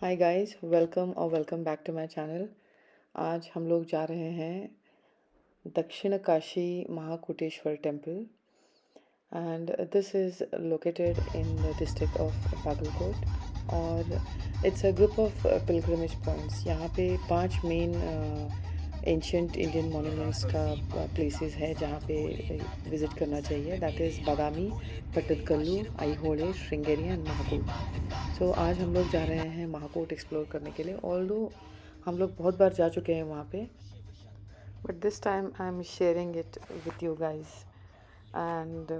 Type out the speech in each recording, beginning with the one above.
Hi guys, welcome back to my channel. आज हम लोग जा रहे हैं Dakshin Kashi Mahakoteshwar temple and this is located in the district of Bagalkot और it's a group of pilgrimage points. यहाँ पे 5 मेन एंशंट इंडियन मॉन्यूमेंट्स का प्लेसेस है जहाँ पे विज़िट करना चाहिए। That is Badami, Pattadakallu, Aihole, Sringeri and Mahakuta. So आज हम लोग जा रहे हैं महाकोट एक्सप्लोर करने के लिए। ऑल्दो हम लोग बहुत बार जा चुके हैं वहाँ पे, but this time I am sharing it with you guys and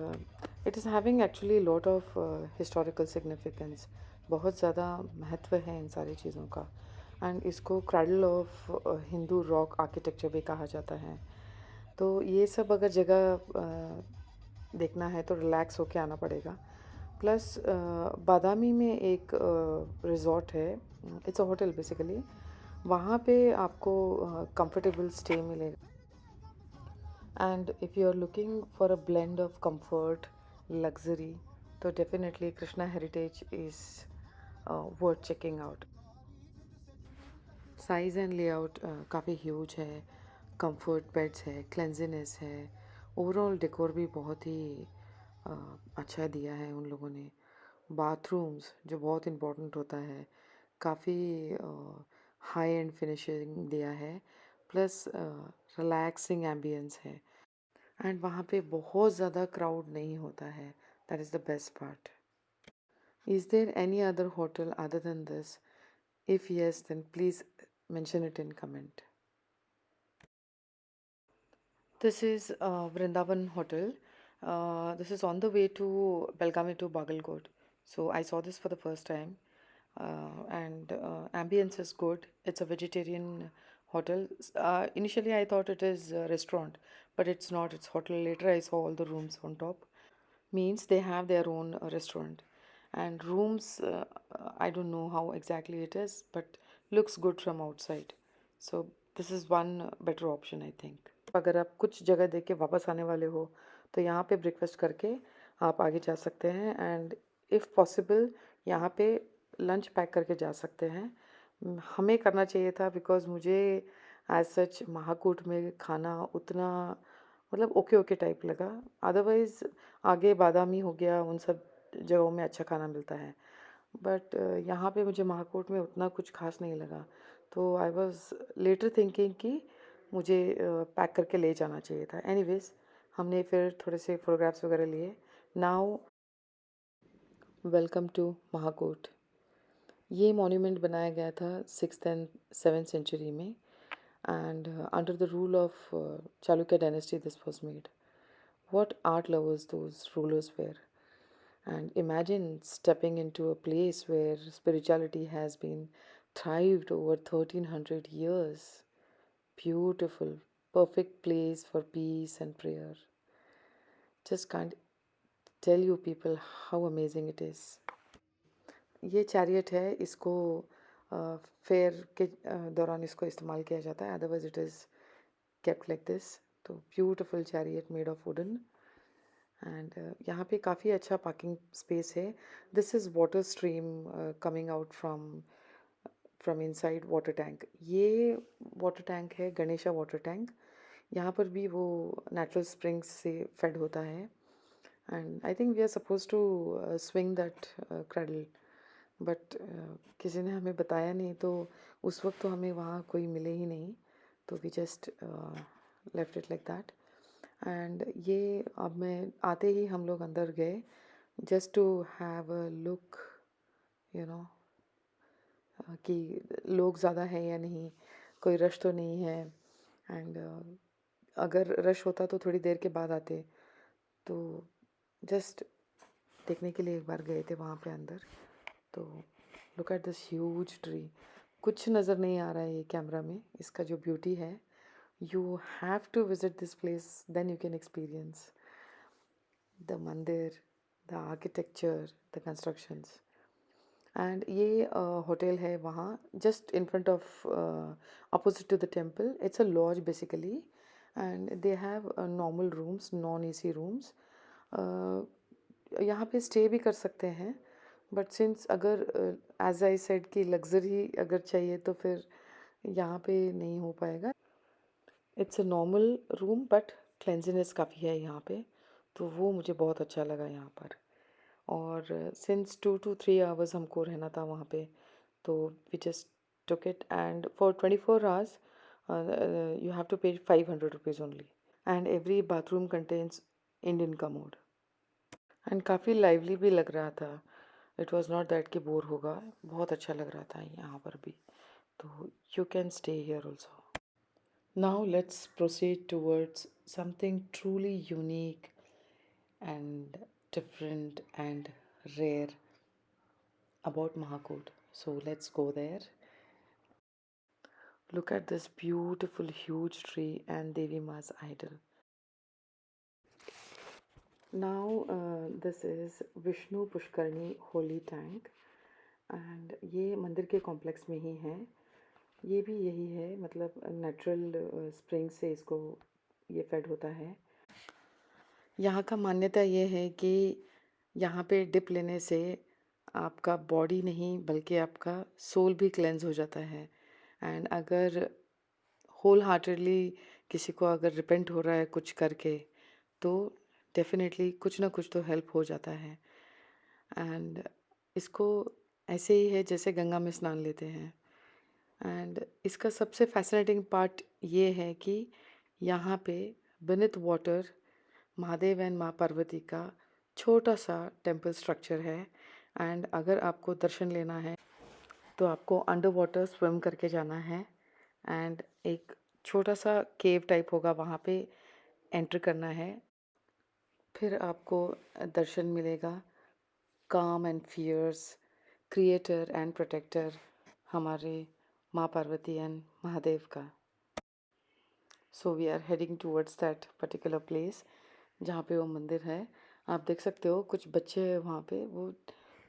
it is having actually lot of historical significance. बहुत ज़्यादा महत्व है इन सारी चीज़ों का एंड इसको cradle of Hindu rock architecture भी कहा जाता है। तो ये सब अगर जगह देखना है तो रिलैक्स होके आना पड़ेगा। प्लस बादामी में एक रिजॉर्ट है, इट्स अ होटल बेसिकली। वहाँ पे आपको कंफर्टेबल स्टे मिलेगा and if you are looking for a blend of comfort luxury तो definitely Krishna heritage is worth checking out. Size and layout काफ़ी ह्यूज है, कंफर्ट बेड्स है, क्लेंजीनेस है, ओवरऑल डेकोर भी बहुत ही अच्छा दिया है उन लोगों ने। बाथरूम्स जो बहुत इम्पोर्टेंट होता है, काफ़ी हाई एंड फिनिशिंग दिया है, प्लस रिलैक्सिंग एम्बियंस है एंड वहाँ पे बहुत ज़्यादा क्राउड नहीं होता है। That is the best part. Is there any other hotel other than this? If yes, then please mention it in comment. This is Vrindavan Hotel. This is on the way to Belgaum to Bagalkot. So I saw this for the first time, and ambience is good. It's a vegetarian hotel. Initially, I thought it is a restaurant, but it's not. It's hotel. Later, I saw all the rooms on top. Means they have their own restaurant, and rooms. I don't know how exactly it is, but looks good from outside. So this is one better option, I think. अगर आप कुछ जगह देख के वापस आने वाले हो तो यहाँ पे ब्रेकफास्ट करके आप आगे जा सकते हैं एंड इफ़ पॉसिबल यहाँ पे लंच पैक करके जा सकते हैं। हमें करना चाहिए था बिकॉज़ मुझे एज सच महाकूट में खाना उतना मतलब ओके ओके टाइप लगा। अदरवाइज़ आगे बादामी हो गया, उन सब जगहों में अच्छा खाना मिलता है, बट यहाँ पे मुझे महाकूट में उतना कुछ खास नहीं लगा। तो आई वॉज लेटर थिंकिंग कि मुझे पैक करके ले जाना चाहिए था। एनीवेज हमने फिर थोड़े से फोटोग्राफ्स वगैरह लिए। Now welcome to Mahakuta. ये मॉन्यूमेंट बनाया गया था 6th एंड 7th सेंचुरी में and under the rule of Chalukya dynasty this was made. What art lovers those rulers were. And imagine stepping into a place where spirituality has been thrived over 1300 years. Beautiful, perfect place for peace and prayer. Just can't tell you people how amazing it is. ये chariot है, इसको fair के दौरान इसको इस्तेमाल किया जाता है, otherwise it is kept like this. तो beautiful chariot made of wooden and यहाँ पे काफ़ी अच्छा पार्किंग स्पेस है। This is water stream coming out from inside water tank. ये वाटर टैंक है गणेशा वाटर टैंक। यहाँ पर भी वो नेचुरल स्प्रिंग्स से फेड होता है and I think we are suppose to swing that cradle, but किसी ने हमें बताया नहीं, तो उस वक्त तो हमें वहाँ कोई मिले ही नहीं, तो we just left it like that. And ये अब मैं आते ही हम लोग अंदर गए just to have a look, you know, कि लोग ज़्यादा है या नहीं, कोई रश तो नहीं है। एंड अगर रश होता तो थोड़ी देर के बाद आते, तो जस्ट देखने के लिए एक बार गए थे वहाँ पे अंदर। तो look at this huge tree. कुछ नज़र नहीं आ रहा है ये कैमरा में, इसका जो ब्यूटी है। You have to visit this place, then you can experience the mandir, the architecture, the constructions. And ये होटल है वहाँ just in front of opposite to the temple. It's a lodge basically and they have normal rooms, non AC rooms. यहाँ पे stay भी कर सकते हैं, but since अगर एज आई सेड कि लग्जरी अगर चाहिए तो फिर यहाँ पे नहीं हो पाएगा। It's a normal room but क्लेंजीनेस काफ़ी है यहाँ पे, तो वो मुझे बहुत अच्छा लगा यहाँ पर। और सिंस 2 to 3 hours हमको रहना था वहाँ पे, तो we just took it, and for 24 hours you have to pay 500 rupees only, and every bathroom contains Indian commode, and काफ़ी lively भी लग रहा था। it was not that कि बोर होगा, बहुत अच्छा लग रहा था यहाँ पर भी, तो you can stay here also. Now let's proceed towards something truly unique and different and rare about Mahakut. So let's go there. Look at this beautiful huge tree and Devi Ma's idol. Now this is Vishnu Pushkarni Holy Tank, and ये मंदिर के complex में ही है। ये भी यही है, मतलब नेचुरल स्प्रिंग से इसको ये फेड होता है। यहाँ का मान्यता ये है कि यहाँ पे डिप लेने से आपका बॉडी नहीं बल्कि आपका सोल भी क्लेंज हो जाता है। एंड अगर होल हार्टेडली किसी को अगर रिपेंट हो रहा है कुछ करके, तो डेफिनेटली कुछ ना कुछ तो हेल्प हो जाता है। एंड इसको ऐसे ही है जैसे गंगा में स्नान लेते हैं। एंड इसका सबसे फैसिनेटिंग पार्ट ये है कि यहाँ पे बीनीथ वाटर महादेव एंड माँ पार्वती का छोटा सा टेम्पल स्ट्रक्चर है। एंड अगर आपको दर्शन लेना है तो आपको अंडर वाटर स्विम करके जाना है, एंड एक छोटा सा केव टाइप होगा, वहाँ पे एंटर करना है। फिर आपको दर्शन मिलेगा calm and fierce creator and protector हमारे माँ पार्वती एंड महादेव का। So we are heading towards that particular place जहाँ पे वो मंदिर है। आप देख सकते हो कुछ बच्चे हैं वहाँ पे, वो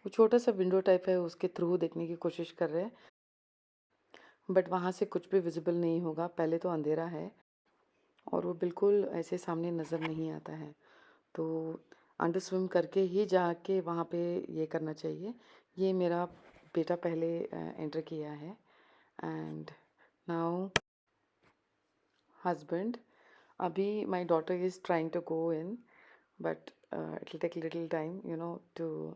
छोटा सा विंडो टाइप है, उसके थ्रू देखने की कोशिश कर रहे हैं, बट वहाँ से कुछ भी विजिबल नहीं होगा। पहले तो अंधेरा है और वो बिल्कुल ऐसे सामने नज़र नहीं आता है, तो अंडर स्विम करके ही जाके वहाँ पे ये करना चाहिए। ये मेरा बेटा पहले एंटर किया है, एंड नाउ हस्बैंड। अभी my daughter is trying to go in, but it will take little time to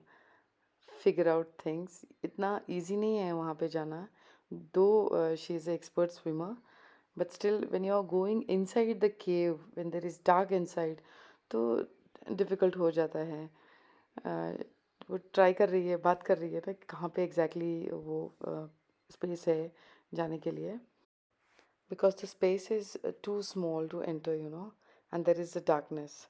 figure out things. इतना इजी नहीं है वहाँ पे जाना, though she is expert swimmer, but still when you are going inside the cave when there is dark inside, तो difficult हो जाता है। वो ट्राई कर रही है, बात कर रही है ना कि कहाँ पे एग्जैक्टली वो स्पेस है जाने के लिए, because the space is too small to enter and there is a darkness.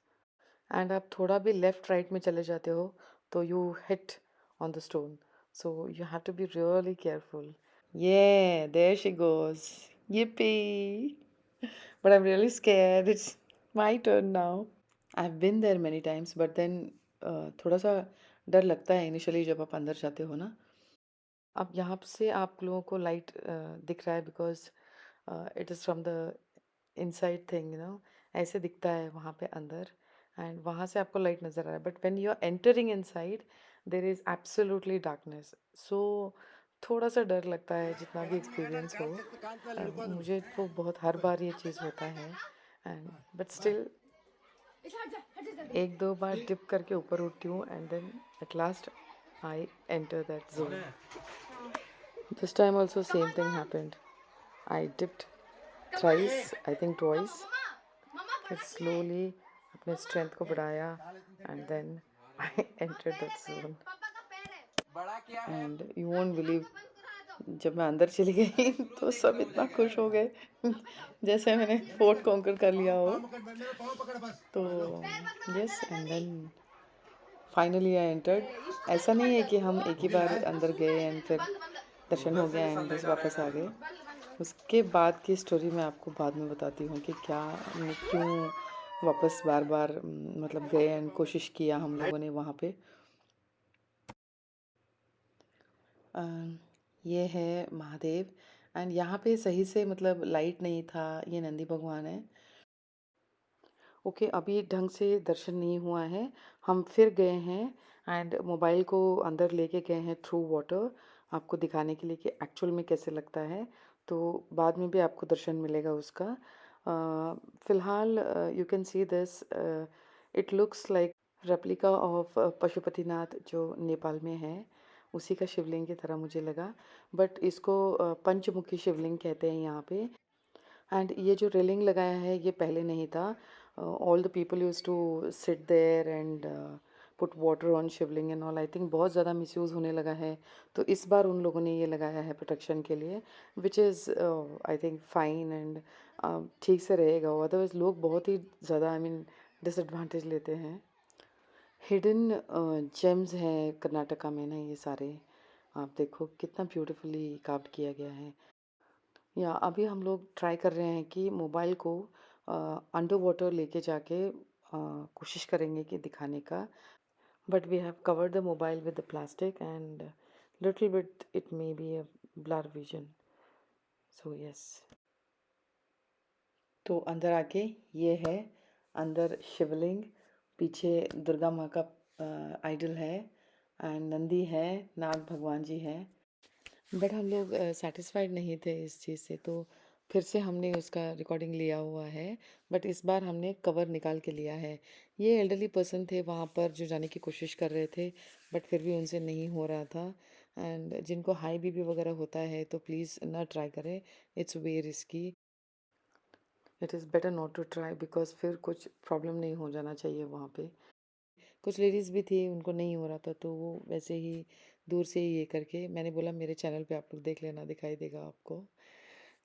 And आप थोड़ा भी लेफ्ट राइट में चले जाते हो तो you hit on the stone, so you have to be really careful. Yeah, there she goes. Yippee! But I'm really scared. It's my turn now. I've been there many times, but then थोड़ा सा डर लगता है initially जब आप अंदर जाते हो ना। अब यहाँ से आप लोगों को लाइट दिख रहा है because it is from the inside thing ऐसे दिखता है वहाँ पे अंदर, एंड वहाँ से आपको लाइट नज़र आ रहा है, but when you are entering inside there is absolutely darkness. So थोड़ा सा डर लगता है जितना भी एक्सपीरियंस हो। मुझे तो बहुत हर बार ये चीज़ होता है, एंड बट स्टिल एक दो बार डिप करके ऊपर उठती हूँ, and then at last I enter that zone. This time also same thing happened. I dipped thrice, I think twice. फिर slowly अपने strength को बढ़ाया, and then I entered that zone. And you won't believe, जब मैं अंदर चली गई तो सब इतना खुश हो गए जैसे मैंने फोर्ट कॉन्कर कर लिया हो। तो yes, and then finally I entered. ऐसा नहीं है कि हम एक ही बार अंदर गए एंड फिर दर्शन हो गया एंड बस वापस आ गए। उसके बाद की स्टोरी मैं आपको बाद में बताती हूँ कि क्या क्यों वापस बार बार मतलब गए एंड कोशिश किया हम लोगों ने वहाँ पे। ये है महादेव, एंड यहाँ पे सही से मतलब लाइट नहीं था। ये नंदी भगवान है। ओके, अभी ढंग से दर्शन नहीं हुआ है, हम फिर गए हैं एंड मोबाइल को अंदर लेके गए हैं थ्रू वाटर, आपको दिखाने के लिए कि एक्चुअल में कैसे लगता है। तो बाद में भी आपको दर्शन मिलेगा उसका। फ़िलहाल you can see this, it looks like replica of Pashupatinath जो नेपाल में है, उसी का शिवलिंग की तरह मुझे लगा। बट इसको पंचमुखी शिवलिंग कहते हैं यहाँ पे। एंड ये जो रेलिंग लगाया है ये पहले नहीं था। All the people use to sit there and put water on Shivling and all. I think बहुत ज़्यादा मिसयूज़ होने लगा है, तो इस बार उन लोगों ने ये लगाया है प्रोटेक्शन के लिए, which is I think fine and ठीक से रहेगा। अदरवाइज़ लोग बहुत ही ज़्यादा आई मीन डिसएडवांटेज लेते हैं। हिडन जेम्स हैं कर्नाटका में ना, ये सारे आप देखो कितना ब्यूटीफुली कार्व किया गया है। या अभी हम लोग ट्राई कर रहे हैं कि मोबाइल को अंडर वाटर लेके जाके कोशिश करेंगे कि दिखाने का। But we have covered the mobile with the plastic and little bit it may be a blur vision, so yes. तो अंदर आके ये है अंदर शिवलिंग, पीछे दुर्गा माँ का आइडल है एंड नंदी है, नाग भगवान जी हैं। बट हम लोग सेटिस्फाइड नहीं थे इस चीज़ से, तो फिर से हमने उसका रिकॉर्डिंग लिया हुआ है। बट इस बार हमने कवर निकाल के लिया है। ये एल्डरली पर्सन थे वहाँ पर जो जाने की कोशिश कर रहे थे, बट फिर भी उनसे नहीं हो रहा था। एंड जिनको हाई बीपी वगैरह होता है तो प्लीज़ ना ट्राई करें, it's way risky. It is better not to try, because फिर कुछ प्रॉब्लम नहीं हो जाना चाहिए वहाँ पे। कुछ लेडीज़ भी थी उनको नहीं हो रहा था, तो वो वैसे ही दूर से ही ये करके, मैंने बोला मेरे चैनल पे आप लोग देख लेना, दिखाई देगा आपको।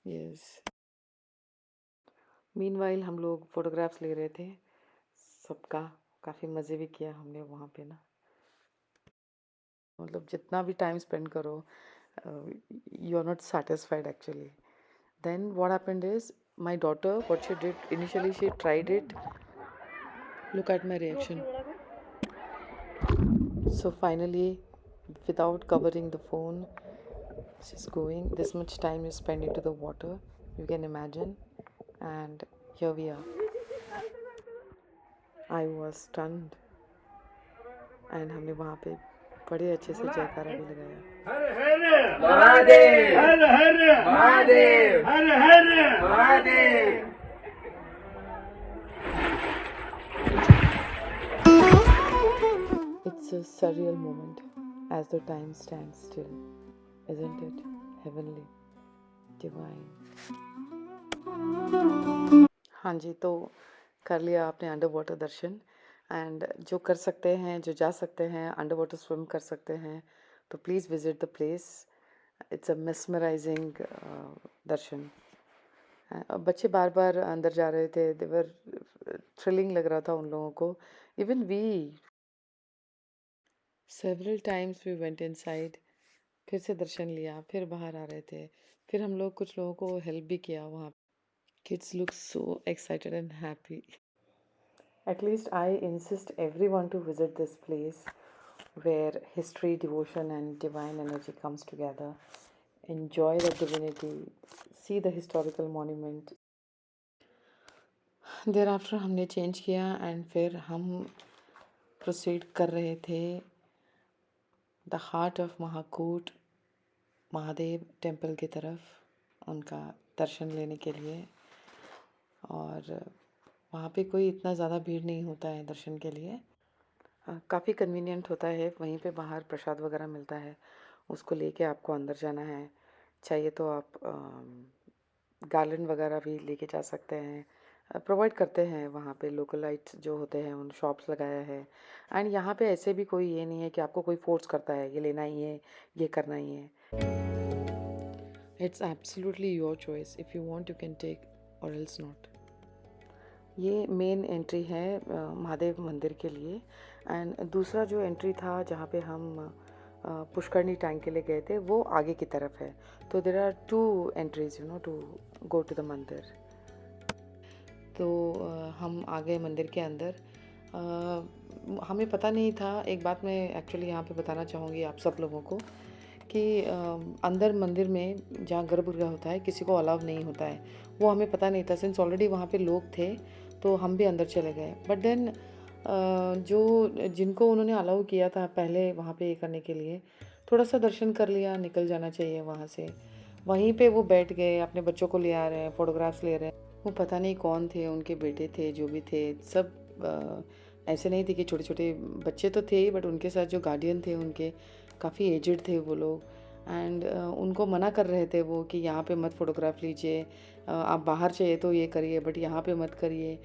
यस। मीनवाइल हम लोग फोटोग्राफ्स ले रहे थे सबका। काफ़ी मज़े भी किया हमने वहाँ पे ना। मतलब जितना भी टाइम स्पेंड करो, you are not satisfied actually. Then what happened is, my daughter what she did initially, she tried it. Look at my reaction. So finally, without covering the phone, she's going. This much time is spent into the water, you can imagine. And here we are. I was stunned. And हमने वहाँ पे बड़े अच्छे से जयकारा भी लगाया। हर हर महादेव, हर हर महादेव, हर हर Mahadev. It's a surreal moment as the time stands still, isn't it? Heavenly, divine. हाँ जी, तो कर लिया आपने अंडर वाटर दर्शन। एंड जो कर सकते हैं, जो जा सकते हैं, अंडर वाटर स्विम कर सकते हैं, तो please visit the place. It's a mesmerising darshan. बच्चे बार बार अंदर जा रहे थे, देवर थ्रिलिंग लग रहा था उन लोगों को। Even we several times we went inside, फिर से दर्शन लिया, फिर बाहर आ रहे थे, फिर हम लोग कुछ लोगों को हेल्प भी किया वहाँ। Kids look so excited and happy. At least I insist everyone to visit this place where history, devotion, and divine energy comes together. Enjoy the divinity, see the historical monument. Thereafter हमने change किया and फिर हम proceed कर रहे थे the heart of Mahakuta Mahadev temple की तरफ, उनका दर्शन लेने के लिए। और वहाँ पे कोई इतना ज़्यादा भीड़ नहीं होता है दर्शन के लिए। काफ़ी कन्वीनियंट होता है, वहीं पे बाहर प्रसाद वगैरह मिलता है, उसको लेके आपको अंदर जाना है। चाहिए तो आप गार्लैंड वगैरह भी लेके जा सकते हैं, प्रोवाइड करते हैं वहाँ पे। लोकलाइट्स जो होते हैं उन शॉप्स लगाया है। एंड यहाँ पे ऐसे भी कोई ये नहीं है कि आपको कोई फोर्स करता है ये लेना ही है, ये करना ही है। It's absolutely your choice, if you want you can take और एल्स नॉट। ये मेन एंट्री है महादेव मंदिर के लिए। एंड दूसरा जो एंट्री था जहाँ पे हम पुष्करनी टैंक के लिए गए थे, वो आगे की तरफ है। तो there are two entries to go to the mandir. तो हम आ गए मंदिर के अंदर। हमें पता नहीं था, एक बात मैं एक्चुअली यहाँ पे बताना चाहूँगी आप सब लोगों को कि अंदर मंदिर में जहाँ गर्भगृह होता है किसी को अलाउ नहीं होता है। वो हमें पता नहीं था, सिंस ऑलरेडी वहाँ पे लोग थे तो हम भी अंदर चले गए। बट देन जो जिनको उन्होंने अलाउ किया था पहले वहाँ पे ये करने के लिए, थोड़ा सा दर्शन कर लिया, निकल जाना चाहिए वहाँ से। वहीं पे वो बैठ गए, अपने बच्चों को ले आ रहे हैं, फ़ोटोग्राफ्स ले रहे हैं। वो पता नहीं कौन थे, उनके बेटे थे, जो भी थे, सब ऐसे नहीं थे कि छोटे-छोटे बच्चे तो थे ही, बट उनके साथ जो गार्डियन थे उनके, काफ़ी एज्ड थे वो लोग। एंड उनको मना कर रहे थे वो कि यहाँ पे मत फ़ोटोग्राफ लीजिए, आप बाहर चाहिए तो ये करिए, बट यहाँ पे मत करिए।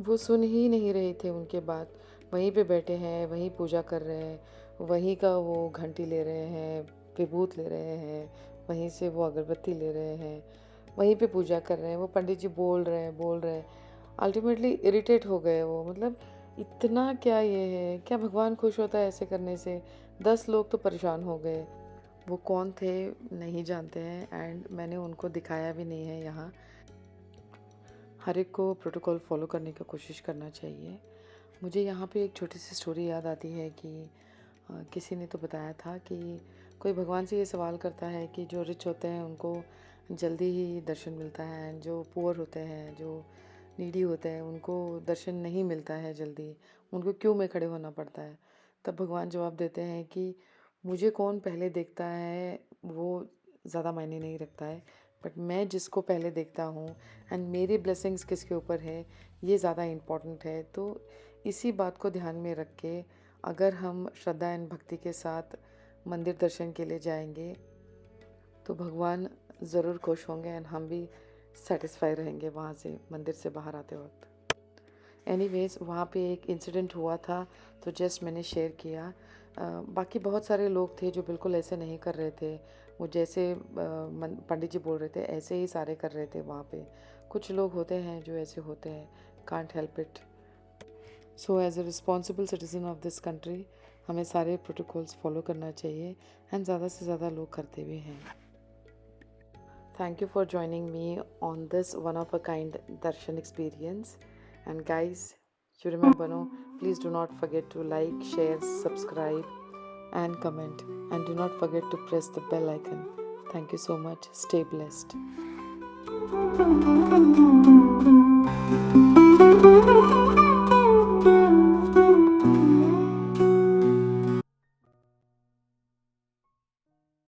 वो सुन ही नहीं रहे थे उनके बात। वहीं पे बैठे हैं, वहीं पूजा कर रहे हैं, वहीं का वो घंटी ले रहे हैं, विभूत ले रहे हैं, वहीं से वो अगरबत्ती ले रहे हैं, वहीं पे पूजा कर रहे हैं। वो पंडित जी बोल रहे हैं। अल्टीमेटली इरिटेट हो गए वो, मतलब इतना क्या ये है? क्या भगवान खुश होता है ऐसे करने से? 10 लोग तो परेशान हो गए। वो कौन थे नहीं जानते हैं, एंड मैंने उनको दिखाया भी नहीं है यहाँ। हर एक को प्रोटोकॉल फॉलो करने की कोशिश करना चाहिए। मुझे यहाँ पे एक छोटी सी स्टोरी याद आती है कि किसी ने तो बताया था कि कोई भगवान से ये सवाल करता है कि जो रिच होते हैं उनको जल्दी ही दर्शन मिलता है, एंड जो पुअर होते हैं, जो नीडी होते हैं, उनको दर्शन नहीं मिलता है जल्दी, उनको क्यों में खड़े होना पड़ता है। तब भगवान जवाब देते हैं कि मुझे कौन पहले देखता है वो ज़्यादा मायने नहीं रखता है, बट मैं जिसको पहले देखता हूँ एंड मेरी ब्लेसिंग्स किसके ऊपर है, ये ज़्यादा इम्पॉर्टेंट है। तो इसी बात को ध्यान में रख के अगर हम श्रद्धा एंड भक्ति के साथ मंदिर दर्शन के लिए जाएंगे तो भगवान ज़रूर खुश होंगे, एंड हम भी सेटिस्फाई रहेंगे वहाँ से मंदिर से बाहर आते वक्त। एनीवेज, वहाँ पे एक इंसिडेंट हुआ था तो जस्ट मैंने शेयर किया। बाकी बहुत सारे लोग थे जो बिल्कुल ऐसे नहीं कर रहे थे। वो जैसे पंडित जी बोल रहे थे ऐसे ही सारे कर रहे थे वहाँ पे। कुछ लोग होते हैं जो ऐसे होते हैं, can't help it. So as a responsible citizen of this country हमें सारे प्रोटोकॉल्स फॉलो करना चाहिए, एंड ज़्यादा से ज़्यादा लोग करते भी हैं। Thank you for joining me on this one of a kind darshan experience. And guys, you remember, no, please do not forget to like, share, subscribe, and comment. And do not forget to press the bell icon. Thank you so much. Stay blessed.